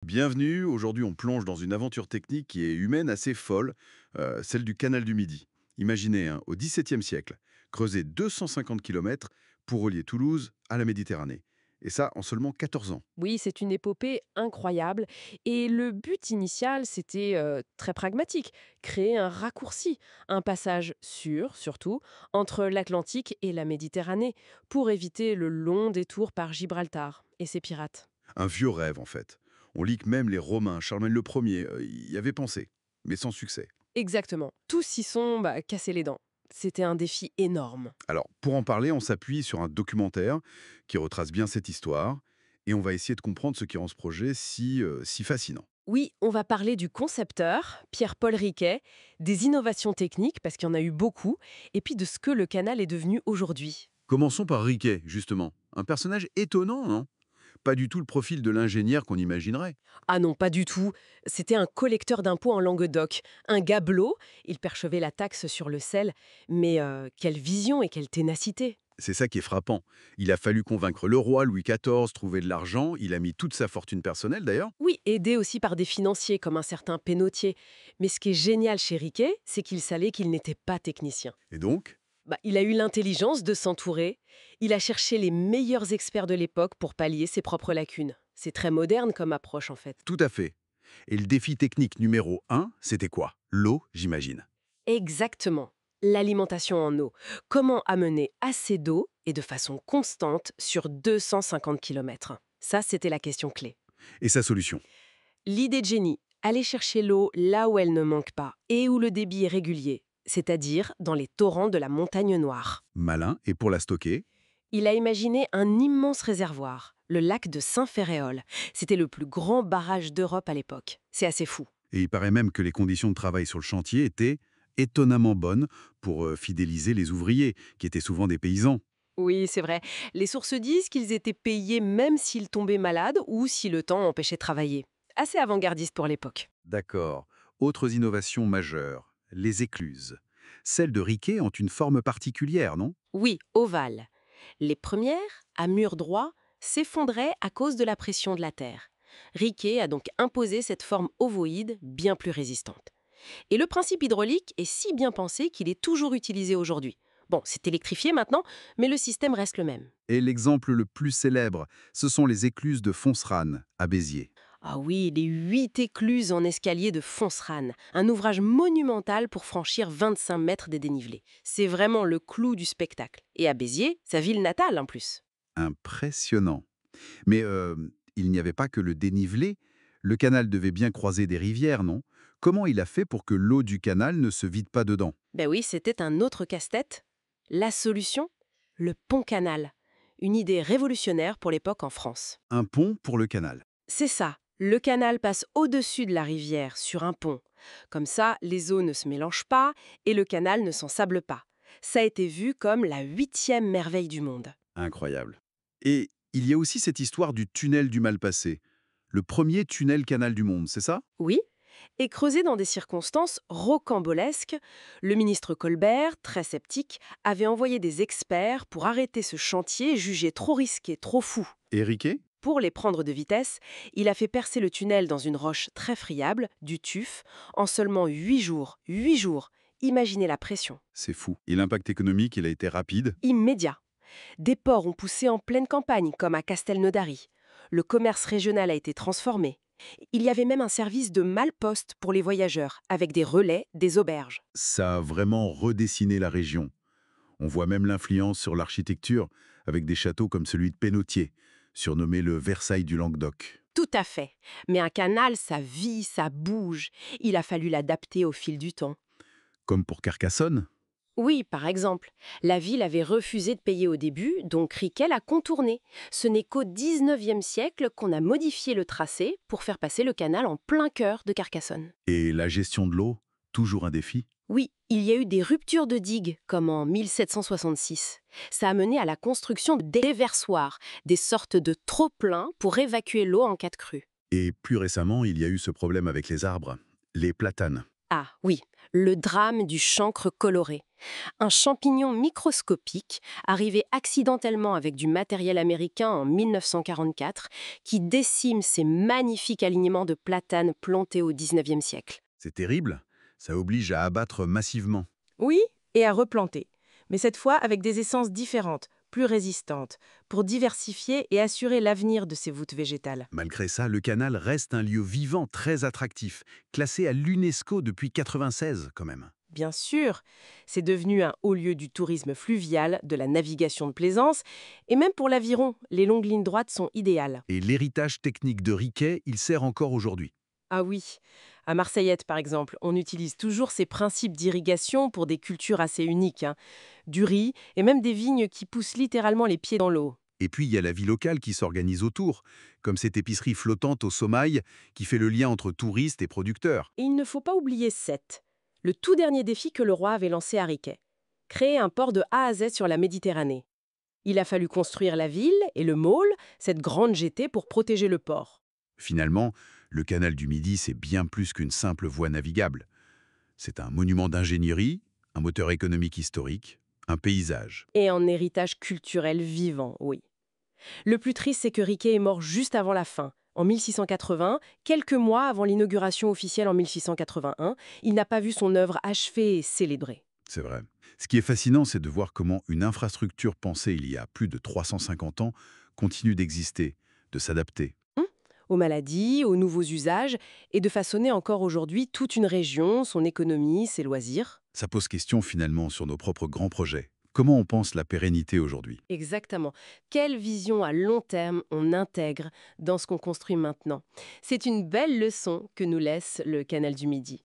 Bienvenue, aujourd'hui on plonge dans une aventure technique qui est humaine assez folle, celle du canal du Midi. Imaginez, hein, au XVIIe siècle, creuser 250 km pour relier Toulouse à la Méditerranée. Et ça en seulement 14 ans. Oui, c'est une épopée incroyable. Et le but initial, c'était très pragmatique, créer un raccourci, un passage sûr, surtout, entre l'Atlantique et la Méditerranée, pour éviter le long détour par Gibraltar et ses pirates. Un vieux rêve en fait. On lit que même les Romains, Charlemagne le Ier, y avaient pensé, mais sans succès. Exactement. Tous s'y sont cassés les dents. C'était un défi énorme. Alors, pour en parler, on s'appuie sur un documentaire qui retrace bien cette histoire, et on va essayer de comprendre ce qui rend ce projet si fascinant. Oui, on va parler du concepteur, Pierre-Paul Riquet, des innovations techniques, parce qu'il y en a eu beaucoup, et puis de ce que le canal est devenu aujourd'hui. Commençons par Riquet, justement. Un personnage étonnant, non? Pas du tout le profil de l'ingénieur qu'on imaginerait. Ah non, pas du tout. C'était un collecteur d'impôts en Languedoc, un gabelot. Il percevait la taxe sur le sel, mais quelle vision et quelle ténacité. C'est ça qui est frappant. Il a fallu convaincre le roi Louis XIV, trouver de l'argent, il a mis toute sa fortune personnelle d'ailleurs. Oui, aidé aussi par des financiers comme un certain Pénautier. Mais ce qui est génial chez Riquet, c'est qu'il savait qu'il n'était pas technicien. Et donc, Il a eu l'intelligence de s'entourer. Il a cherché les meilleurs experts de l'époque pour pallier ses propres lacunes. C'est très moderne comme approche en fait. tout à fait. Et le défi technique numéro un, c'était quoi? L'eau, j'imagine. Exactement. L'alimentation en eau. Comment amener assez d'eau et de façon constante sur 250 km? Ça, c'était la question clé. Et sa solution? L'idée de génie, aller chercher l'eau là où elle ne manque pas et où le débit est régulier, c'est-à-dire dans les torrents de la Montagne Noire. Malin, et pour la stocker? Il a imaginé un immense réservoir, le lac de Saint-Féréol. C'était le plus grand barrage d'Europe à l'époque. C'est assez fou. Et il paraît même que les conditions de travail sur le chantier étaient étonnamment bonnes pour fidéliser les ouvriers, qui étaient souvent des paysans. Oui, c'est vrai. Les sources disent qu'ils étaient payés même s'ils tombaient malades ou si le temps empêchait de travailler. Assez avant-gardiste pour l'époque. D'accord. Autres innovations majeures, les écluses. Celles de Riquet ont une forme particulière, non? Oui, ovale. Les premières, à mur droit, s'effondraient à cause de la pression de la Terre. Riquet a donc imposé cette forme ovoïde bien plus résistante. Et le principe hydraulique est si bien pensé qu'il est toujours utilisé aujourd'hui. Bon, c'est électrifié maintenant, mais le système reste le même. Et l'exemple le plus célèbre, ce sont les écluses de Fonserane, à Béziers. Ah oui, les 8 écluses en escalier de Fonserane, un ouvrage monumental pour franchir 25 mètres des dénivelés. C'est vraiment le clou du spectacle. Et à Béziers, sa ville natale en plus. Impressionnant. Mais il n'y avait pas que le dénivelé. Le canal devait bien croiser des rivières, non? Comment il a fait pour que l'eau du canal ne se vide pas dedans? Ben oui, c'était un autre casse-tête. La solution, le pont-canal. Une idée révolutionnaire pour l'époque en France. Un pont pour le canal. C'est ça. Le canal passe au-dessus de la rivière sur un pont. Comme ça, les eaux ne se mélangent pas et le canal ne s'ensable pas. Ça a été vu comme la 8e merveille du monde. Incroyable. Et il y a aussi cette histoire du tunnel du Malpassé. Le premier tunnel-canal du monde, c'est ça? Oui, et creusé dans des circonstances rocambolesques, le ministre Colbert, très sceptique, avait envoyé des experts pour arrêter ce chantier jugé trop risqué, trop fou. Et Riquet? Pour les prendre de vitesse, il a fait percer le tunnel dans une roche très friable, du tuf, en seulement 8 jours. 8 jours. Imaginez la pression. C'est fou. Et l'impact économique, il a été rapide. Immédiat. Des ports ont poussé en pleine campagne, comme à Castelnaudary. Le commerce régional a été transformé. Il y avait même un service de malle-poste pour les voyageurs, avec des relais, des auberges. Ça a vraiment redessiné la région. On voit même l'influence sur l'architecture, avec des châteaux comme celui de Pénautier, surnommé le Versailles du Languedoc. Tout à fait. Mais un canal, ça vit, ça bouge. Il a fallu l'adapter au fil du temps. Comme pour Carcassonne. Oui, par exemple, la ville avait refusé de payer au début, donc Riquet l'a contourné. Ce n'est qu'au 19e siècle qu'on a modifié le tracé pour faire passer le canal en plein cœur de Carcassonne. Et la gestion de l'eau, toujours un défi. Oui, il y a eu des ruptures de digues, comme en 1766. Ça a mené à la construction de déversoirs, des sortes de trop-pleins pour évacuer l'eau en cas de crue. Et plus récemment, il y a eu ce problème avec les arbres, les platanes. Ah oui, le drame du chancre coloré. Un champignon microscopique, arrivé accidentellement avec du matériel américain en 1944, qui décime ces magnifiques alignements de platanes plantés au XIXe siècle. C'est terrible, ça oblige à abattre massivement. Oui, et à replanter. Mais cette fois avec des essences différentes, plus résistantes, pour diversifier et assurer l'avenir de ces voûtes végétales. Malgré ça, le canal reste un lieu vivant très attractif, classé à l'UNESCO depuis 1996 quand même. Bien sûr, c'est devenu un haut lieu du tourisme fluvial, de la navigation de plaisance, et même pour l'aviron, les longues lignes droites sont idéales. Et l'héritage technique de Riquet, il sert encore aujourd'hui. Ah oui, à Marseillette par exemple, on utilise toujours ces principes d'irrigation pour des cultures assez uniques, hein. Du riz et même des vignes qui poussent littéralement les pieds dans l'eau. Et puis il y a la vie locale qui s'organise autour, comme cette épicerie flottante au Sommail qui fait le lien entre touristes et producteurs. Et il ne faut pas oublier Sète, le tout dernier défi que le roi avait lancé à Riquet. Créer un port de A à Z sur la Méditerranée. Il a fallu construire la ville et le môle, cette grande jetée pour protéger le port. Finalement, le canal du Midi, c'est bien plus qu'une simple voie navigable. C'est un monument d'ingénierie, un moteur économique historique, un paysage. Et un héritage culturel vivant, oui. Le plus triste, c'est que Riquet est mort juste avant la fin. En 1680, quelques mois avant l'inauguration officielle en 1681, il n'a pas vu son œuvre achevée et célébrée. C'est vrai. Ce qui est fascinant, c'est de voir comment une infrastructure pensée il y a plus de 350 ans continue d'exister, de s'adapter. Aux maladies, aux nouveaux usages, et de façonner encore aujourd'hui toute une région, son économie, ses loisirs. Ça pose question finalement sur nos propres grands projets. Comment on pense la pérennité aujourd'hui? Exactement. Quelle vision à long terme on intègre dans ce qu'on construit maintenant? C'est une belle leçon que nous laisse le Canal du Midi.